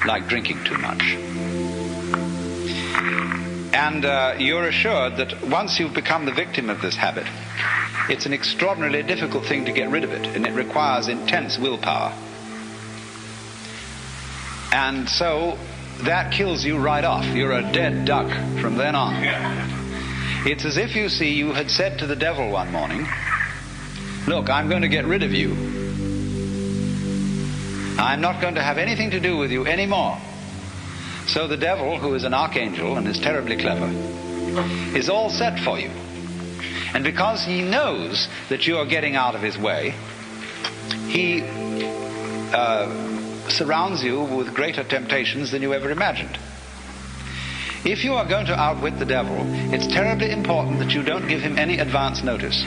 like drinking too much. And you're assured that once you've become the victim of this habit, it's an extraordinarily difficult thing to get rid of it, and it requires intense willpower. And so that kills you right off. You're a dead duck from then on. It's as if, you see, you had said to the devil one morning, "Look, I'm going to get rid of you. I'm not going to have anything to do with you anymore." So the devil, who is an archangel and is terribly clever, is all set for you. And because he knows that you are getting out of his way, he surrounds you with greater temptations than you ever imagined. If you are going to outwit the devil, it's terribly important that you don't give him any advance notice.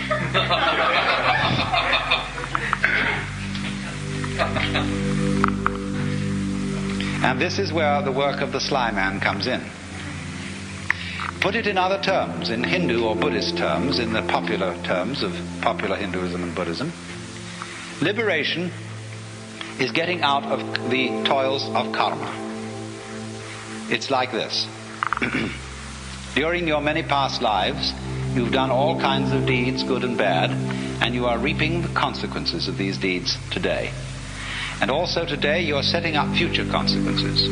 And this is where the work of the sly man comes in. Put it in other terms, in Hindu or Buddhist terms, in the popular terms of popular Hinduism and Buddhism. Liberation is getting out of the toils of karma. It's like this. During your many past lives, you've done all kinds of deeds, good and bad, and you are reaping the consequences of these deeds today. And also today you're setting up future consequences.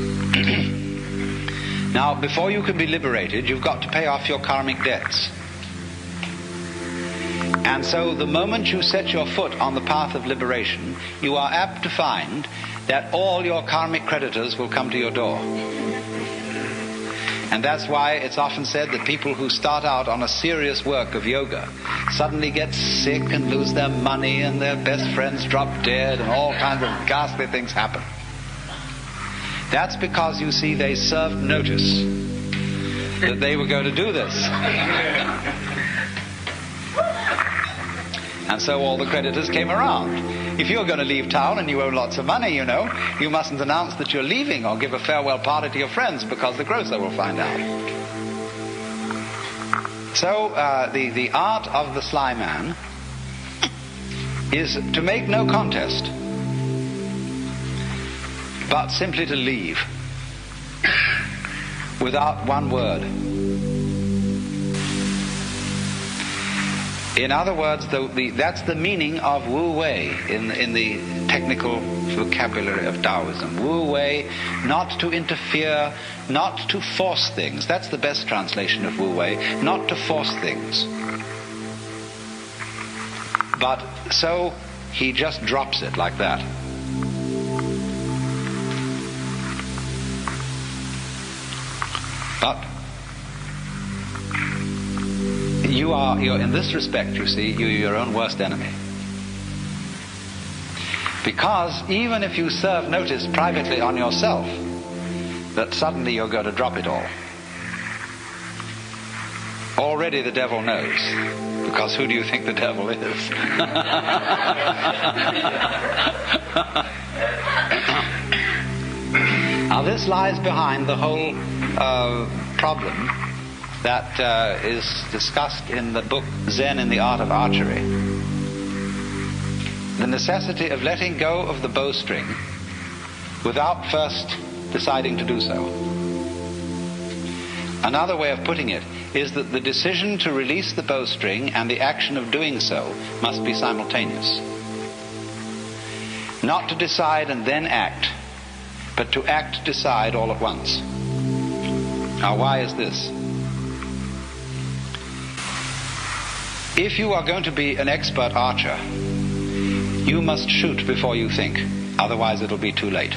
Now, before you can be liberated, you've got to pay off your karmic debts. And so the moment you set your foot on the path of liberation, you are apt to find that all your karmic creditors will come to your door. And that's why it's often said that people who start out on a serious work of yoga suddenly get sick and lose their money, and their best friends drop dead, and all kinds of ghastly things happen. That's because, you see, they served notice that they were going to do this. And so all the creditors came around. If you're going to leave town and you owe lots of money, you know, you mustn't announce that you're leaving or give a farewell party to your friends, because the grocer will find out. So the art of the sly man is to make no contest, but simply to leave without one word. In other words, that's the meaning of Wu Wei in the technical vocabulary of Taoism. Wu Wei, not to interfere, not to force things. That's the best translation of Wu Wei, not to force things. But so he just drops it like that. But you're in this respect, you see, you're your own worst enemy. Because even if you serve notice privately on yourself that suddenly you're going to drop it all, already the devil knows. Because who do you think the devil is? Now this lies behind the whole problem that is discussed in the book Zen in the Art of Archery. The necessity of letting go of the bowstring without first deciding to do so. Another way of putting it is that the decision to release the bowstring and the action of doing so must be simultaneous. Not to decide and then act, but to act, decide all at once. Now, why is this? If you are going to be an expert archer, you must shoot before you think, otherwise it'll be too late.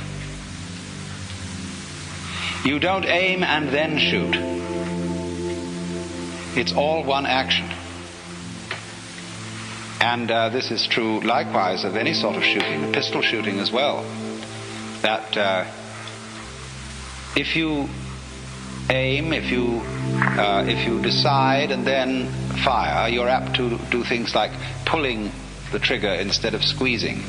You don't aim and then shoot. It's all one action. And this is true likewise of any sort of shooting, pistol shooting as well. That if you aim, if you decide and then fire, you're apt to do things like pulling the trigger instead of squeezing.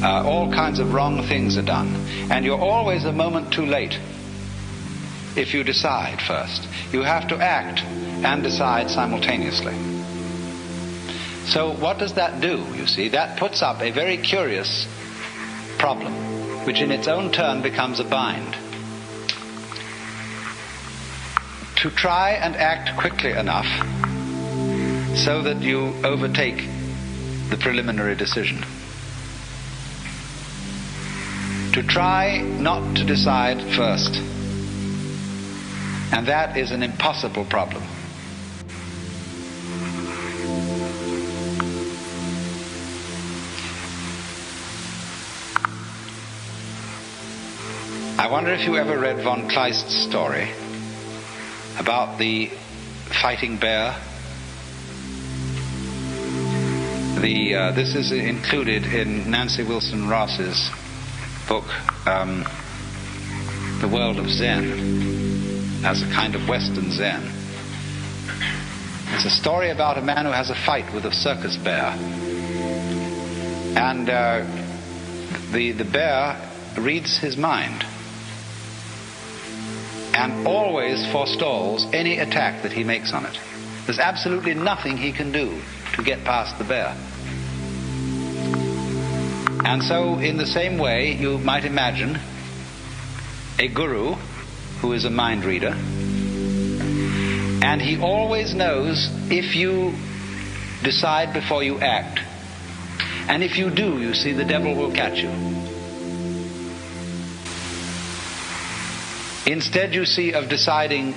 All kinds of wrong things are done. And you're always a moment too late if you decide first. You have to act and decide simultaneously. So what does that do, you see? That puts up a very curious problem, which in its own turn becomes a bind. to try and act quickly enough so that you overtake the preliminary decision. To try not to decide first. And that is an impossible problem. I wonder if you ever read von Kleist's story about the fighting bear. This is included in Nancy Wilson Ross's book, The World of Zen, as a kind of Western Zen. It's a story about a man who has a fight with a circus bear. And the bear reads his mind and always forestalls any attack that he makes on it. There's absolutely nothing he can do to get past the bear. And so, in the same way, you might imagine a guru who is a mind reader, and he always knows if you decide before you act, and if you do, you see, the devil will catch you. Instead, you see, of deciding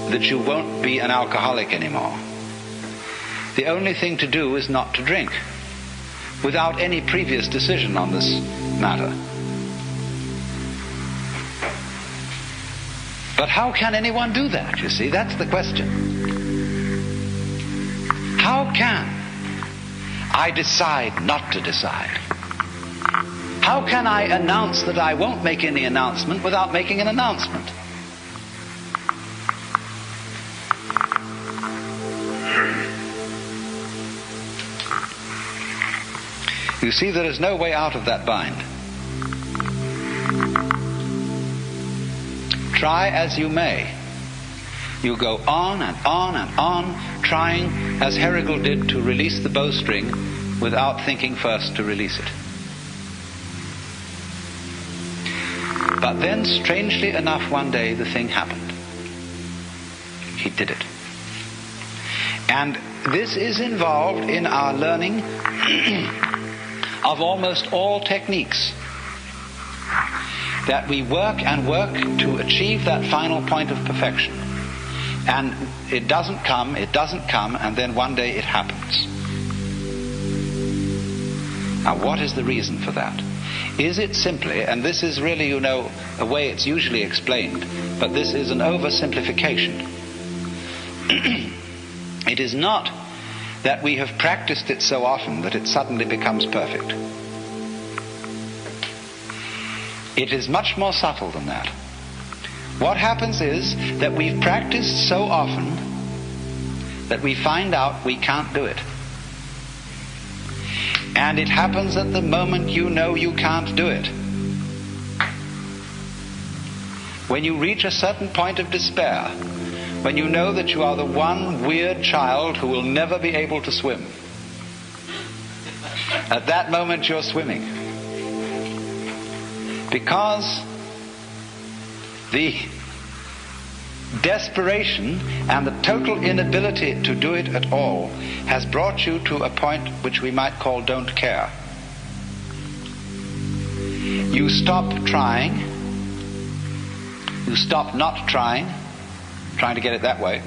that you won't be an alcoholic anymore, the only thing to do is not to drink, without any previous decision on this matter. But how can anyone do that, you see? That's the question. How can I decide not to decide? How can I announce that I won't make any announcement without making an announcement? You see, there is no way out of that bind. Try as you may, you go on and on and on, trying, as Herigel did, to release the bowstring without thinking first to release it. But then, strangely enough, one day the thing happened. He did it. And this is involved in our learning of almost all techniques. That we work and work to achieve that final point of perfection. And it doesn't come, and then one day it happens. Now, what is the reason for that? Is it simply, and this is really, you know, a way it's usually explained, but this is an oversimplification. It is not that we have practiced it so often that it suddenly becomes perfect. It is much more subtle than that. What happens is that we've practiced so often that we find out we can't do it. And it happens at the moment you know you can't do it. When you reach a certain point of despair, when you know that you are the one weird child who will never be able to swim, at that moment you're swimming. Because the desperation and the total inability to do it at all has brought you to a point which we might call don't care. You stop trying. You stop not trying to get it that way.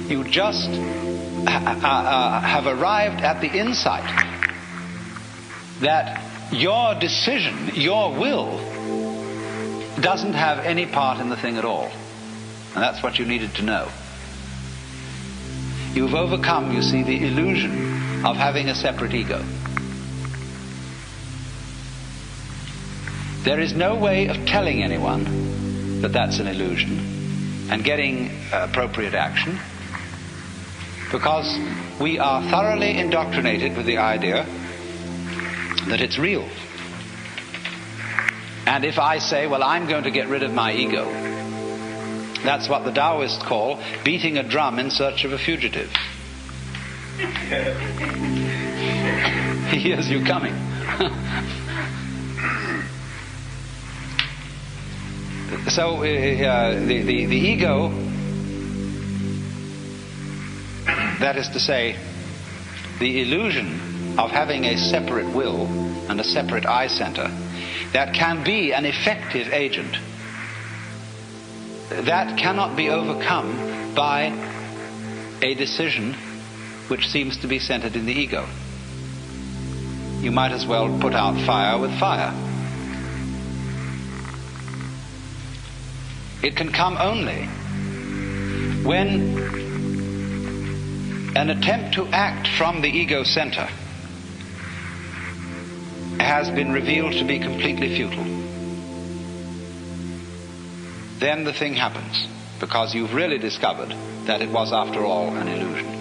You just have arrived at the insight that your decision, your will, doesn't have any part in the thing at all. And that's what you needed to know. You've overcome, you see, the illusion of having a separate ego. There is no way of telling anyone that that's an illusion and getting appropriate action, because we are thoroughly indoctrinated with the idea that it's real. And if I say, well, I'm going to get rid of my ego, that's what the Taoists call beating a drum in search of a fugitive. He hears you coming. So the ego, that is to say, the illusion of having a separate will and a separate I center that can be an effective agent, that cannot be overcome by a decision which seems to be centered in the ego. You might as well put out fire with fire. It can come only when an attempt to act from the ego center has been revealed to be completely futile. Then the thing happens, because you've really discovered that it was, after all, an illusion.